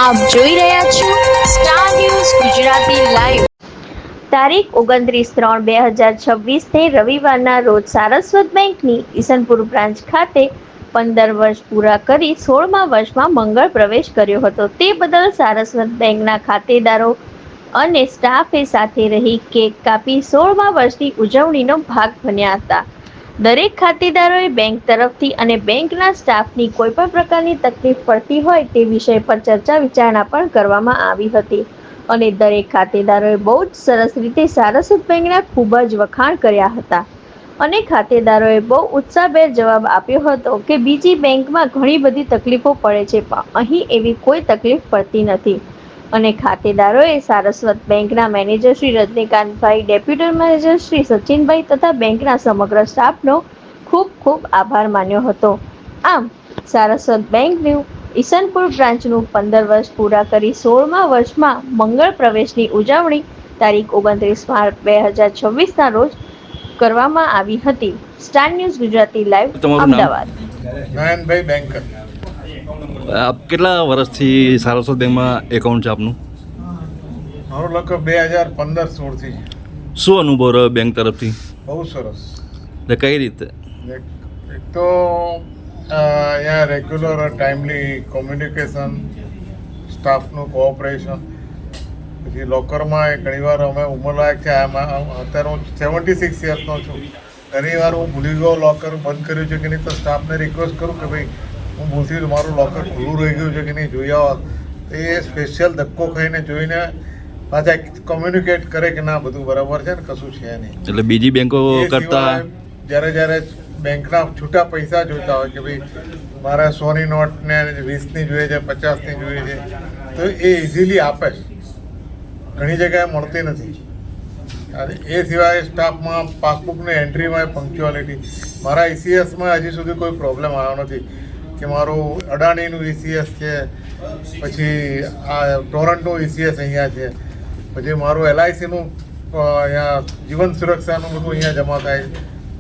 આપ જોઈ રહ્યા છો સ્ટાર ન્યૂઝ ગુજરાતી લાઈવ। તારીખ 29/3/2026 રવિવારના રોજ સારસ્વત બેંકની ઈસનપુર બ્રાન્ચ ખાતે 15 વર્ષ પૂરા કરી 16મા વર્ષમાં મંગળ પ્રવેશ કર્યો હતો। તે બદલ સારસ્વત બેંકના ખાતેદારો અને સ્ટાફે સાથે રહી કેક કાપી 16મા વર્ષની ઉજવણીનો ભાગ બન્યા હતા। દરેક ખાતેદારોએ બેંક તરફથી અને બેંકના સ્ટાફની કોઈપણ પ્રકારની તકલીફ પડતી હોય તે વિષય પર ચર્ચા વિચારણા પણ કરવામાં આવી હતી અને દરેક ખાતેદારોએ બહુ જ સરસ રીતે સારસ્વત બેંકના ખૂબ જ વખાણ કર્યા હતા અને ખાતેદારોએ બહુ ઉત્સાહભેર જવાબ આપ્યો હતો કે બીજી બેંકમાં ઘણી બધી તકલીફો પડે છે પણ અહીં એવી કોઈ તકલીફ પડતી નથી અને ખાતેદારોએ સારસ્વત બેંકના manager Shri રજનીકાંતભાઈ, deputy manager Shri સચિનભાઈ તથા બેંકના સમગ્ર સ્ટાફનો ખૂબ ખૂબ આભાર માન્યો હતો। આમ સારસ્વત બેંકનું ઈસનપુર બ્રાન્ચનું 15 વર્ષ પૂરા કરી 16મા વર્ષમાં મંગળ પ્રવેશની ઉજવણી તારીખ 29 માર્ચ 2026ના રોજ કરવામાં આવી હતી। Star news Gujarati live, Ahmedabad. Nayanbhai Banker. આપ કેટલા વર્ષથી સારસ્વત બેંકમાં એકાઉન્ટ છે આપનું? મારું લગભગ 2015-16થી। શું અનુભવ રહ્યો બેંક તરફથી? બહુ સરસ। એટલે કઈ રીતે? એક તો અહીંયા રેગ્યુલર ટાઈમલી કોમ્યુનિકેશન, સ્ટાફનું કોઓપરેશન, પછી લોકરમાં ઘણીવાર અમે ઉંમરલાયક છે, અત્યારે હું 76 યર્સનો છું, ઘણીવાર હું ભૂલી ગયો લોકર બંધ કર્યું છે કે નહીં, તો સ્ટાફને રિક્વેસ્ટ કરું કે ભાઈ હું ભૂલથી મારું લોકર ખુલ્લું રહી ગયું છે કે નહીં, જોઈ આવો। એ સ્પેશિયલ ધક્કો ખાઈને જોઈને પાછા કોમ્યુનિકેટ કરે કે ના બધું બરાબર છે ને, કશું છે નહીં। એટલે બીજી બેંકો કરતા જ્યારે બેંકના છૂટા પૈસા જોઈતા હોય કે ભાઈ મારે 100ની નોટ ને 20ની જોઈએ છે, 50ની જોઈએ છે, તો એ ઇઝીલી આપે છે, ઘણી જગ્યાએ મળતી નથી। એ સિવાય સ્ટાફમાં પાસબુકની એન્ટ્રીમાં પંક્ચ્યુઆલિટી, મારા ઈસીએસમાં હજી સુધી કોઈ પ્રોબ્લેમ આવ્યો નથી કે મારું અડાણીનું ઈસીએસ છે, પછી આ ટોરન્ટનું ઈસીએસ અહીંયા છે, પછી મારું LICનું અહીંયા જીવન સુરક્ષાનું બધું અહીંયા જમા થાય છે,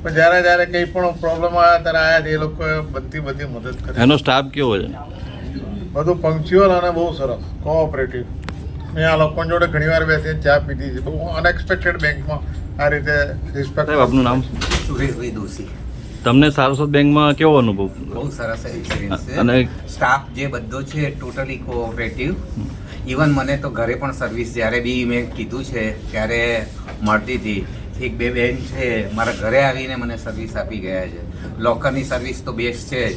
પણ જ્યારે કંઈ પણ પ્રોબ્લેમ આવ્યા ત્યારે આયા એ લોકોએ બધી મદદ કરી। એનો સ્ટાફ કેવો છે? બધું પંક્ચ્યુઅલ અને બહુ સરસ કોઓપરેટિવ। મેં આ લોકો જોડે ઘણીવાર બેસીને ચા પીધી છે, બહુ અનએક્સપેક્ટેડ બેંકમાં આ રીતે રિસ્પેક્ટ। આપનું નામ? સુરેશભાઈ દોશી। તમને સારસ્વત બેંકમાં કેવો અનુભવ? બહુ સરસ એક્સપિરિયન્સ છે અને સ્ટાફ જે બધો છે ટોટલી કોઓપરેટિવ। ઇવન મને તો ઘરે પણ સર્વિસ જ્યારે બી મેં કીધું છે ત્યારે મળતી હતી। એક બે બેન છે મારા ઘરે આવીને મને સર્વિસ આપી ગયા છે। લોકરની સર્વિસ તો બેસ્ટ છે જ।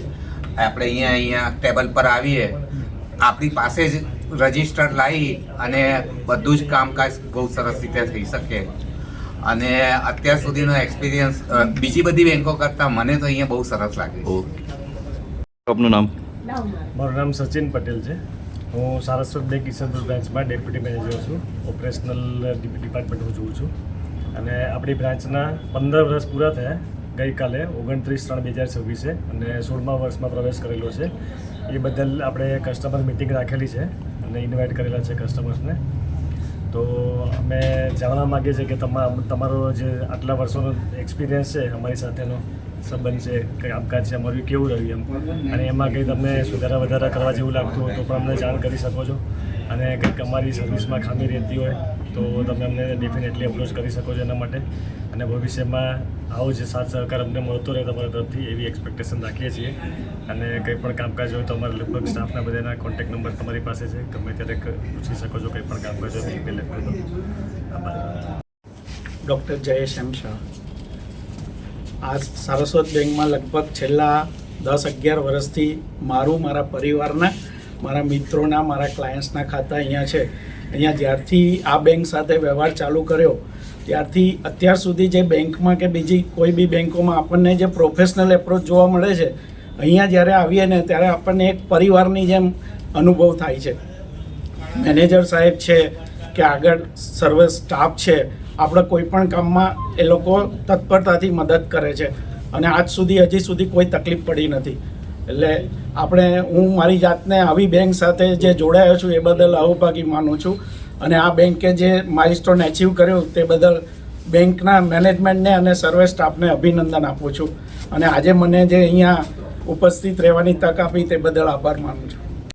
આપણે અહીંયા ટેબલ પર આવીએ, આપણી પાસે જ રજિસ્ટર લાવી અને બધું જ કામકાજ બહુ સરસ રીતે થઈ શકે। અને અત્યાર સુધીનો એક્સપિરિયન્સ બીજી બધી બેંકો કરતાં મને તો અહીંયા બહુ સરસ લાગે છે। આપનું નામ? મારું નામ સચિન પટેલ છે। હું સારસ્વત બેંક ઈસનપુર બ્રાન્ચમાં ડેપ્યુટી મેનેજર છું, ઓપરેશનલ ડિપાર્ટમેન્ટ હું જોઉં છું। અને આપણી બ્રાન્ચના 15 વર્ષ પૂરા થયા ગઈકાલે 29/3/2026 અને 16મા વર્ષમાં પ્રવેશ કરેલો છે। એ બદલ આપણે કસ્ટમર મિટિંગ રાખેલી છે અને ઇન્વાઇટ કરેલા છે કસ્ટમર્સને। તો અમે જાણવા માગીએ છીએ કે તમારો જે આટલા વર્ષોનો એક્સપિરિયન્સ છે, અમારી સાથેનો સંબંધ છે, કામકાજ છે, અમારું કેવું રહ્યું એમ, અને એમાં કંઈ તમને સુધારા વધારા કરવા જેવું લાગતું હોય તો પણ અમને જાણ કરી શકો છો। અને કંઈક અમારી સર્વિસમાં ખામી રહેતી હોય તો તમે અમને ડેફિનેટલી અપ્રોચ કરી શકો છો એના માટે। અને ભવિષ્યમાં આવો જ સાથ સહકાર અમને મળતો રહે તમારા તરફથી એવી એક્સપેક્ટેશન રાખીએ છીએ। અને કંઈ પણ કામકાજ હોય તો અમારા લગભગ સ્ટાફના બધાના કોન્ટેક્ટ નંબર તમારી પાસે છે, ગમે ત્યારે પૂછી શકો છો, કંઈ પણ કામકાજ હોય ઈમેલ લખો તો। આભાર। ડૉક્ટર જયેશ એમ શાહ। આ સારસ્વત બેંકમાં લગભગ છેલ્લા 10-11 વર્ષથી મારા પરિવારના, મારા મિત્રોના, મારા ક્લાયન્ટ્સના ખાતા અહીંયા છે। અહીંયા જ્યારથી આ બેંક સાથે વ્યવહાર ચાલુ કર્યો ત્યારથી અત્યાર સુધી જે બેંકમાં કે બીજી કોઈ બી બેંકોમાં આપણને જે પ્રોફેશનલ એપ્રોચ જોવા મળે છે, અહીંયા જ્યારે આવીએ ને ત્યારે આપણને એક પરિવારની જેમ અનુભવ થાય છે। મેનેજર સાહેબ છે કે આગળ સર્વ સ્ટાફ છે, આપણે કોઈ પણ કામમાં એ લોકો તત્પરતાથી મદદ કરે છે અને હજી સુધી કોઈ તકલીફ પડી નથી। એટલે હું મારી જાતને આવી બેંક સાથે જે જોડાયો છું એ બદલ અહોભાગી માનું છું અને આ બેંકે જે માઇલસ્ટોન એચીવ કર્યો તે બદલ બેંકના મેનેજમેન્ટને અને સર્વે સ્ટાફને અભિનંદન આપું છું અને આજે મને જે અહીંયા ઉપસ્થિત રહેવાની તક આપી તે બદલ આભાર માનું છું।